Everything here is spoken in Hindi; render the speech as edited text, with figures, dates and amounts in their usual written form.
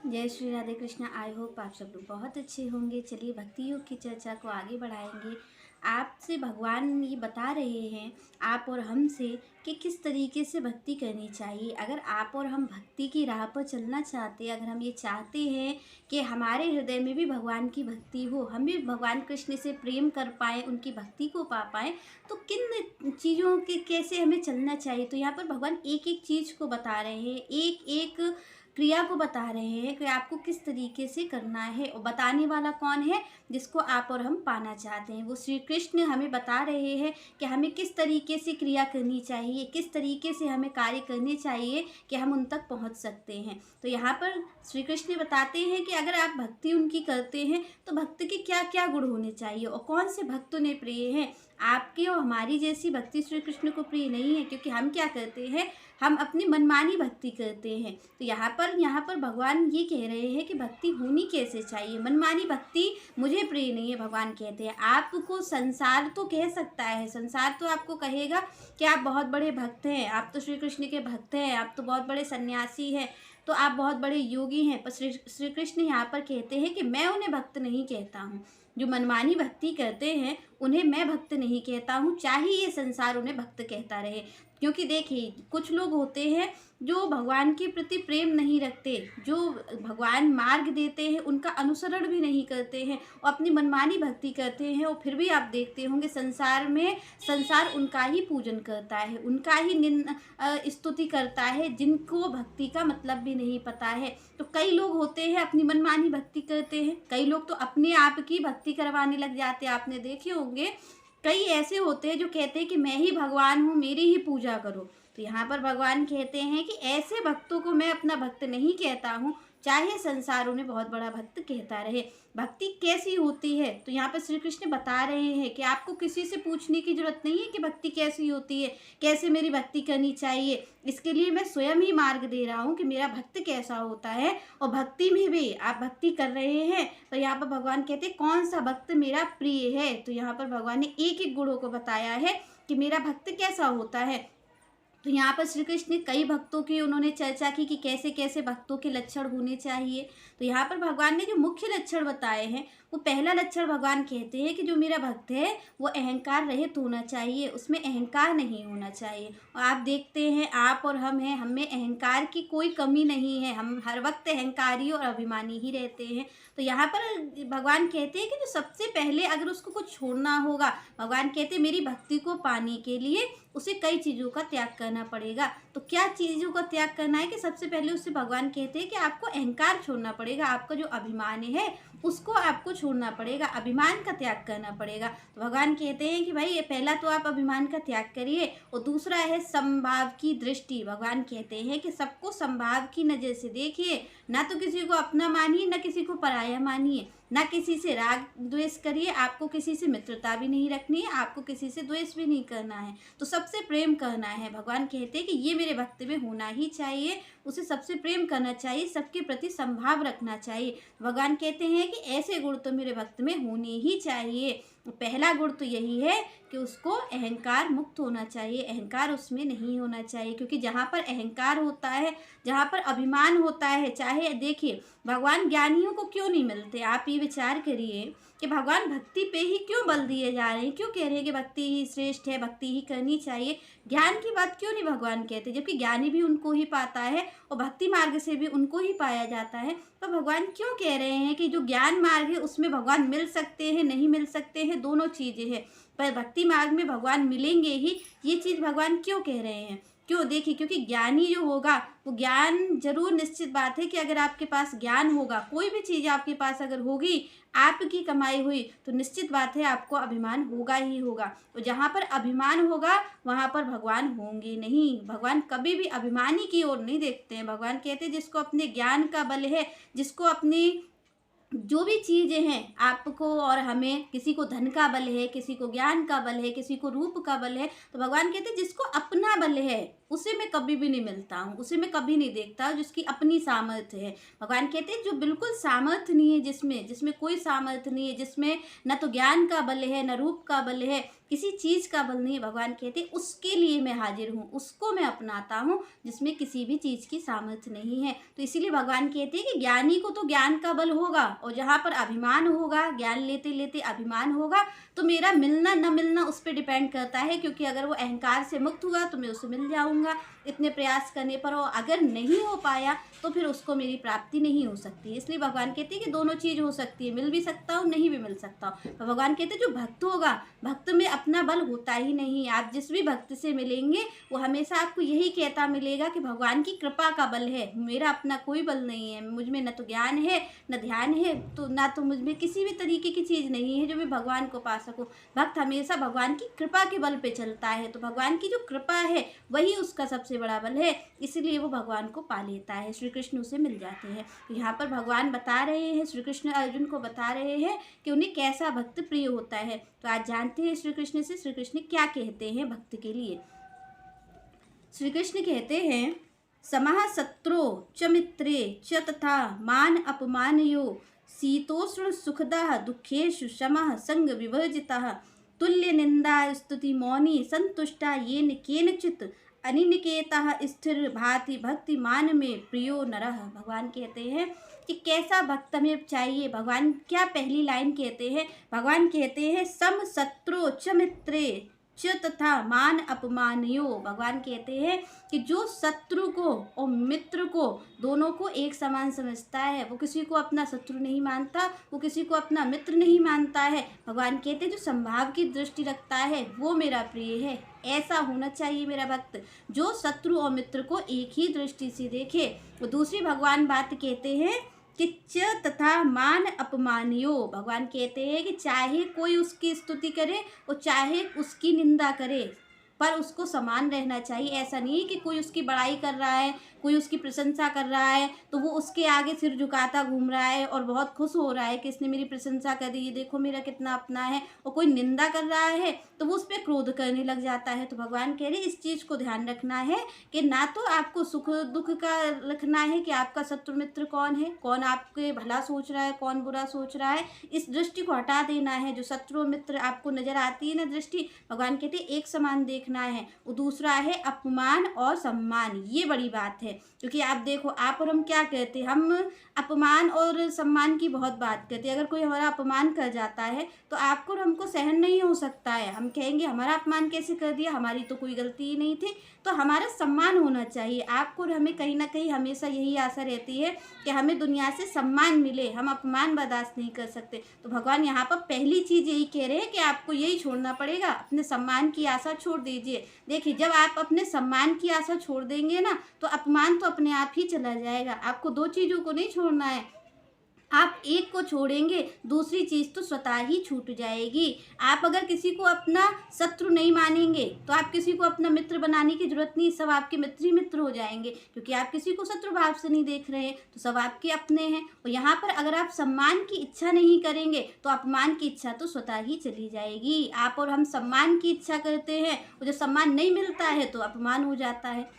जय श्री राधे कृष्णा। आई होप आप सब लोग बहुत अच्छे होंगे। चलिए भक्ति योग की चर्चा को आगे बढ़ाएंगे। आपसे भगवान ये बता रहे हैं आप और हमसे कि किस तरीके से भक्ति करनी चाहिए। अगर आप और हम भक्ति की राह पर चलना चाहते हैं, अगर हम ये चाहते हैं कि हमारे हृदय में भी भगवान की भक्ति हो, हम भी भगवान कृष्ण से प्रेम कर पाएँ, उनकी भक्ति को पा पाएँ, तो किन चीज़ों के कैसे हमें चलना चाहिए। तो यहाँ पर भगवान एक एक चीज़ को बता रहे हैं, एक एक क्रिया को बता रहे हैं कि आपको किस तरीके से करना है। और बताने वाला कौन है? जिसको आप और हम पाना चाहते हैं, वो श्री कृष्ण हमें बता रहे हैं कि हमें किस तरीके से क्रिया करनी चाहिए, किस तरीके से हमें कार्य करने चाहिए कि हम उन तक पहुंच सकते हैं। तो यहाँ पर श्री कृष्ण बताते हैं कि अगर आप भक्ति उनकी करते हैं तो भक्त के क्या क्या गुण होने चाहिए और कौन से भक्त उन्हें प्रिय हैं। आपकी और हमारी जैसी भक्ति श्री कृष्ण को प्रिय नहीं है, क्योंकि हम क्या करते हैं, हम अपनी मनमानी भक्ति करते हैं। तो यहाँ पर भगवान ये कह रहे हैं कि भक्ति होनी कैसे चाहिए। मनमानी भक्ति मुझे प्रिय नहीं है। भगवान कहते हैं आपको संसार तो कह सकता है, संसार तो आपको कहेगा कि आप बहुत बड़े भक्त हैं, आप तो श्री कृष्ण के भक्त हैं, आप तो बहुत बड़े सन्यासी हैं, तो आप बहुत बड़े योगी हैं। पर श्री कृष्ण यहाँ पर कहते हैं कि मैं उन्हें भक्त नहीं कहता हूँ। जो मनमानी भक्ति करते हैं उन्हें मैं भक्त नहीं कहता हूँ, चाहे ये संसार उन्हें भक्त कहता रहे। क्योंकि देखिए कुछ लोग होते हैं जो भगवान के प्रति प्रेम नहीं रखते, जो भगवान मार्ग देते हैं उनका अनुसरण भी नहीं करते हैं और अपनी मनमानी भक्ति करते हैं। और फिर भी आप देखते होंगे संसार में संसार उनका ही पूजन करता है, उनका ही स्तुति करता है, जिनको भक्ति का मतलब भी नहीं पता है। तो कई लोग होते हैं अपनी मनमानी भक्ति करते हैं, कई लोग तो अपने आप की भक्ति करवाने लग जाते हैं। आपने देखे होंगे कई ऐसे होते हैं जो कहते हैं कि मैं ही भगवान हूँ, मेरी ही पूजा करो। तो यहाँ पर भगवान कहते हैं कि ऐसे भक्तों को मैं अपना भक्त नहीं कहता हूँ, चाहे संसार उन्हें बहुत बड़ा भक्त कहता रहे। भक्ति कैसी होती है, तो यहाँ पर श्री कृष्ण बता रहे हैं कि आपको किसी से पूछने की जरूरत नहीं है कि भक्ति कैसी होती है, कैसे मेरी भक्ति करनी चाहिए। इसके लिए मैं स्वयं ही मार्ग दे रहा हूँ कि मेरा भक्त कैसा होता है। और भक्ति में भी आप भक्ति कर रहे हैं तो यहाँ पर भगवान कहते हैं कौन सा भक्त मेरा प्रिय है। तो यहाँ पर भगवान ने एक एक गुणों को बताया है कि मेरा भक्त कैसा होता है। तो यहाँ पर श्री कृष्ण ने कई भक्तों की उन्होंने चर्चा की कि कैसे कैसे भक्तों के लक्षण होने चाहिए। तो यहाँ पर भगवान ने जो मुख्य लक्षण बताए हैं, वो पहला लक्षण भगवान कहते हैं कि जो मेरा भक्त है वो अहंकार रहित होना चाहिए, उसमें अहंकार नहीं होना चाहिए। और आप देखते हैं आप और हम हैं, हम में अहंकार की कोई कमी नहीं है, हम हर वक्त अहंकारी और अभिमानी ही रहते हैं। तो यहाँ पर भगवान कहते हैं कि जो सबसे पहले अगर उसको कुछ छोड़ना होगा, भगवान कहते हैं मेरी भक्ति को पाने के लिए उसे कई चीज़ों का त्याग करना पड़ेगा। तो क्या चीज़ों का त्याग करना है कि सबसे पहले उससे भगवान कहते हैं कि आपको अहंकार छोड़ना पड़ेगा, आपका जो अभिमान है उसको आपको छोड़ना पड़ेगा, अभिमान का त्याग करना पड़ेगा। तो भगवान कहते हैं कि भाई ये पहला तो आप अभिमान का त्याग करिए। और दूसरा है समभाव की दृष्टि। भगवान कहते हैं कि सबको समभाव की नज़र से देखिए, ना तो किसी को अपना मानिए ना किसी को पराया मानिए, ना किसी से राग द्वेष करिए। आपको किसी से मित्रता भी नहीं रखनी है, आपको किसी से द्वेष भी नहीं करना है, तो सबसे प्रेम करना है। भगवान कहते हैं कि ये मेरे भक्त में होना ही चाहिए, उसे सबसे प्रेम करना चाहिए, सबके प्रति संभाव रखना चाहिए। भगवान कहते हैं कि ऐसे गुण तो मेरे भक्त में होने ही चाहिए। पहला गुण तो यही है कि उसको अहंकार मुक्त होना चाहिए, अहंकार उसमें नहीं होना चाहिए। क्योंकि जहाँ पर अहंकार होता है, जहाँ पर अभिमान होता है, चाहे देखिए भगवान ज्ञानियों को क्यों नहीं मिलते। आप ये विचार करिए कि भगवान भक्ति पे ही क्यों बल दिए जा रहे हैं, क्यों कह रहे हैं कि भक्ति ही श्रेष्ठ है, भक्ति ही करनी चाहिए। ज्ञान की बात क्यों नहीं भगवान कहते, जबकि ज्ञानी भी उनको ही पाता है और भक्ति मार्ग से भी उनको ही पाया जाता है। तो भगवान क्यों कह रहे हैं कि जो ज्ञान मार्ग है उसमें भगवान मिल सकते हैं, नहीं मिल सकते हैं, दोनों चीज़ें हैं, पर भक्ति मार्ग में भगवान मिलेंगे ही। ये चीज़ भगवान क्यों कह रहे हैं, क्यों? देखिए क्योंकि ज्ञानी जो होगा वो ज्ञान जरूर, निश्चित बात है कि अगर आपके पास ज्ञान होगा, कोई भी चीज़ आपके पास अगर होगी आपकी कमाई हुई, तो निश्चित बात है आपको अभिमान होगा ही होगा। और जहाँ पर अभिमान होगा वहाँ पर भगवान होंगे नहीं। भगवान कभी भी अभिमानी की ओर नहीं देखते हैं। भगवान कहते हैं जिसको अपने ज्ञान का बल है, जिसको अपनी जो भी चीज़ें हैं, आपको और हमें, किसी को धन का बल है, किसी को ज्ञान का बल है, किसी को रूप का बल है, तो भगवान कहते हैं जिसको अपना बल है, उसे मैं कभी भी नहीं मिलता हूँ, उसे मैं कभी नहीं देखता जिसकी अपनी सामर्थ्य है। भगवान कहते हैं जो बिल्कुल सामर्थ्य नहीं है, जिसमें जिसमें कोई सामर्थ्य नहीं है, जिसमें न तो ज्ञान का बल है, न रूप का बल है, किसी चीज़ का बल नहीं है, भगवान कहते हैं उसके लिए मैं हाजिर हूँ, उसको मैं अपनाता हूँ जिसमें किसी भी चीज़ की सामर्थ्य नहीं है। तो इसीलिए भगवान कहते हैं कि ज्ञानी को तो ज्ञान का बल होगा, और जहाँ पर अभिमान होगा, ज्ञान लेते लेते अभिमान होगा, तो मेरा मिलना न मिलना उस पर डिपेंड करता है, क्योंकि अगर वो अहंकार से मुक्त हुआ तो मैं उसे मिल जाऊँगा इतने प्रयास करने पर, और अगर नहीं हो पाया तो फिर उसको मेरी प्राप्ति नहीं हो सकती। इसलिए भगवान कहते हैं कि दोनों चीज़ हो सकती है, मिल भी सकता हूँ, नहीं भी मिल सकता हूँ। तो भगवान कहते हैं जो भक्त होगा, भक्त में अपना बल होता ही नहीं। आप जिस भी भक्त से मिलेंगे वो हमेशा आपको यही कहता मिलेगा कि भगवान की कृपा का बल है, मेरा अपना कोई बल नहीं है, मुझ में न तो ज्ञान है न ध्यान है, तो ना तो मुझ में किसी भी तरीके की चीज़ नहीं है जो मैं भगवान को पा सकूं। भक्त हमेशा भगवान की कृपा के बल पे चलता है, तो भगवान की जो कृपा है वही उसका सबसे बड़ा बल है, इसलिए वो भगवान को पा लेता है, श्री कृष्ण उसे मिल जाते हैं। तो यहाँ पर भगवान बता रहे हैं, श्री कृष्ण अर्जुन को बता रहे हैं कि उन्हें कैसा भक्त प्रिय होता है। तो आज जानते हैं श्री कृष्ण से श्री कृष्ण क्या कहते हैं भक्त के लिए। श्री कृष्ण कहते हैं, समः शत्रु च मित्रे च तथा मान अपमानयो शीतोष्ण सुखदः दुखेषु शमः संग विवर्जितः तुल्य निंदा स्तुति मौनी संतुष्टा येन केनचित् अनिनिकेतः स्थिर भाति भक्ति मान में प्रियो नरः। भगवान कहते हैं कि कैसा भक्त हमें चाहिए। भगवान क्या पहली लाइन कहते हैं, भगवान कहते हैं सम शत्रु च मित्रे च तथा मान अपमानयो। भगवान कहते हैं कि जो शत्रु को और मित्र को दोनों को एक समान समझता है, वो किसी को अपना शत्रु नहीं मानता, वो किसी को अपना मित्र नहीं मानता है। भगवान कहते हैं जो संभाव की दृष्टि रखता है वो मेरा प्रिय है। ऐसा होना चाहिए मेरा भक्त जो शत्रु और मित्र को एक ही दृष्टि से देखे। वो दूसरी भगवान बात कहते हैं कि च तथा मान अपमानियो। भगवान कहते हैं कि चाहे कोई उसकी स्तुति करे और चाहे उसकी निंदा करे, पर उसको समान रहना चाहिए। ऐसा नहीं है कि कोई उसकी बड़ाई कर रहा है, कोई उसकी प्रशंसा कर रहा है तो वो उसके आगे सिर झुकाता घूम रहा है और बहुत खुश हो रहा है कि इसने मेरी प्रशंसा कर दी, ये देखो मेरा कितना अपना है, और कोई निंदा कर रहा है तो वो उस पर क्रोध करने लग जाता है। तो भगवान कह रहे इस चीज़ को ध्यान रखना है कि ना तो आपको सुख दुख का रखना है कि आपका शत्रु मित्र कौन है, कौन आपके भला सोच रहा है, कौन बुरा सोच रहा है, इस दृष्टि को हटा देना है। जो शत्रु मित्र आपको नजर आती है ना दृष्टि, भगवान कहते एक समान देखना है। वो दूसरा है अपमान और सम्मान, ये बड़ी बात है। क्योंकि आप देखो, आप और हम क्या कहते हैं, हम अपमान और सम्मान की बहुत बात करते हैं। अगर कोई हमारा अपमान कर जाता है तो आपको और हमको सहन नहीं हो सकता है, हम कहेंगे हमारा अपमान कैसे कर दिया, हमारी तो कोई गलती ही नहीं थी। तो हमारा सम्मान होना चाहिए। आपको और हमें कहीं ना कहीं हमेशा यही आशा रहती है कि हमें दुनिया से सम्मान मिले, हम अपमान बर्दाश्त नहीं कर सकते। तो भगवान यहाँ पर पहली चीज़ यही कह रहे हैं कि आपको यही छोड़ना पड़ेगा, अपने सम्मान की आशा छोड़ दीजिए। देखिए, जब आप अपने सम्मान की आशा छोड़ देंगे ना तो अपमान तो अपने आप ही चला जाएगा। आपको दो चीज़ों को नहीं छोड़ना है, आप एक को छोड़ेंगे दूसरी चीज़ तो स्वतः ही छूट जाएगी। आप अगर किसी को अपना शत्रु नहीं मानेंगे तो आप किसी को अपना मित्र बनाने की जरूरत नहीं, सब आपके मित्र ही मित्र हो जाएंगे, क्योंकि आप किसी को शत्रु भाव से नहीं देख रहे हैं, तो सब आपके अपने हैं। और यहाँ पर अगर आप सम्मान की इच्छा नहीं करेंगे तो अपमान की इच्छा तो स्वतः ही चली जाएगी। आप और हम सम्मान की इच्छा करते हैं और जब सम्मान नहीं मिलता है तो अपमान हो जाता है।